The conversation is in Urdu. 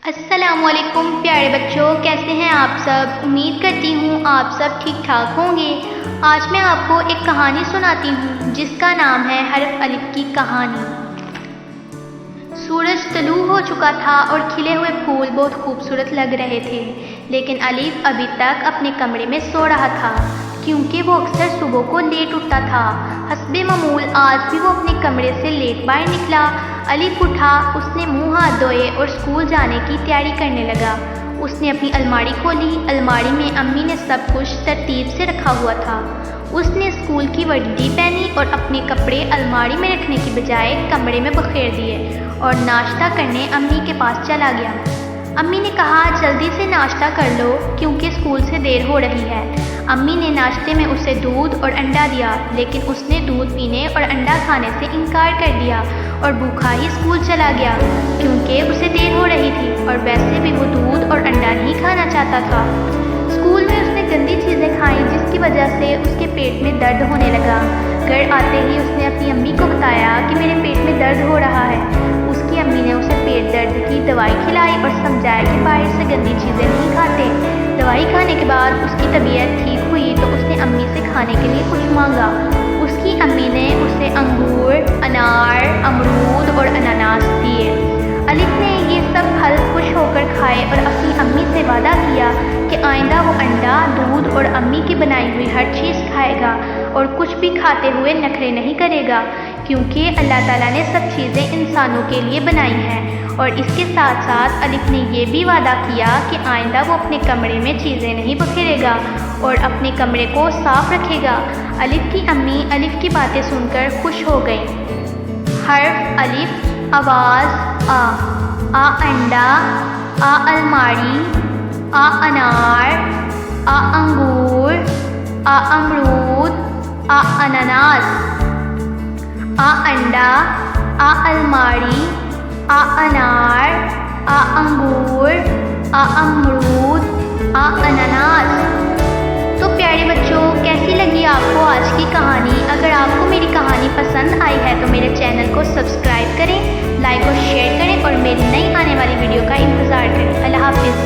السلام علیکم پیارے بچوں، کیسے ہیں آپ سب؟ امید کرتی ہوں آپ سب ٹھیک ٹھاک ہوں گے۔ آج میں آپ کو ایک کہانی سناتی ہوں جس کا نام ہے حرف الف کی کہانی۔ سورج طلوع ہو چکا تھا اور کھلے ہوئے پھول بہت خوبصورت لگ رہے تھے، لیکن الف ابھی تک اپنے کمرے میں سو رہا تھا کیونکہ وہ اکثر صبح کو لیٹ اٹھتا تھا۔ حسب معمول آج بھی وہ اپنے کمرے سے لیٹ باہر نکلا۔ الف اٹھا، اس نے منہ ہاتھ دھوئے اور اسکول جانے کی تیاری کرنے لگا۔ اس نے اپنی الماری کھولی۔ الماری میں امی نے سب کچھ ترتیب سے رکھا ہوا تھا۔ اس نے اسکول کی وردی پہنی اور اپنے کپڑے الماری میں رکھنے کی بجائے کمرے میں بکھیر دیے اور ناشتہ کرنے امی کے پاس چلا گیا۔ امی نے کہا جلدی سے ناشتہ کر لو کیونکہ اسکول سے دیر ہو رہی ہے۔ امی نے ناشتے میں اسے دودھ اور انڈا دیا، لیکن اس نے دودھ پینے اور انڈا کھانے سے انکار کر دیا اور بھوکا ہی اسکول چلا گیا کیونکہ اسے دیر ہو رہی تھی اور ویسے بھی وہ دودھ اور انڈا نہیں کھانا چاہتا تھا۔ اسکول میں اس نے گندی چیزیں کھائیں جس کی وجہ سے اس کے پیٹ میں درد ہونے لگا۔ گھر آتے ہی اس نے اپنی امی کو بتایا کہ میرے پیٹ میں درد ہو رہا ہے۔ اس کی امی نے اسے پیٹ درد کی دوائی کھلائی اور سمجھایا کہ باہر سے گندی چیزیں نہیں کھاتے۔ دوائی کھانے کے بعد اس کی طبیعت ٹھیک ہوئی تو اس نے امی سے کھانے کے لیے کچھ مانگا۔ اس کی امی نے اسے انگور، انار، امرود اور اناناس دیے۔ الف نے یہ سب پھل خوش ہو کر کھائے اور اپنی امی سے وعدہ کیا کہ آئندہ وہ انڈا، دودھ اور امی کی بنائی ہوئی ہر چیز کھائے گا اور کچھ بھی کھاتے ہوئے نخرے نہیں کرے گا کیونکہ اللہ تعالیٰ نے سب چیزیں انسانوں کے لیے بنائی ہیں۔ اور اس کے ساتھ ساتھ الف نے یہ بھی وعدہ کیا کہ آئندہ وہ اپنے کمرے میں چیزیں نہیں بکھیرے گا اور اپنے کمرے کو صاف رکھے گا۔ الف کی امی الف کی باتیں سن کر خوش ہو گئیں۔ حرف الف، آواز آ انڈا، آ الماری، آ انار، آ انگور، آ امرود، آ اناناس۔ آ انڈا، آ الماری، آ انار، آ انگور، آ امرود، آ اناناس۔ تو پیارے بچوں، کیسی لگی آپ کو آج کی کہانی؟ اگر آپ کو میری کہانی پسند آئی ہے تو میرے چینل کو سبسکرائب کریں، لائک اور شیئر کریں اور میری نئی آنے والی ویڈیو کا انتظار کریں۔ اللہ حافظ۔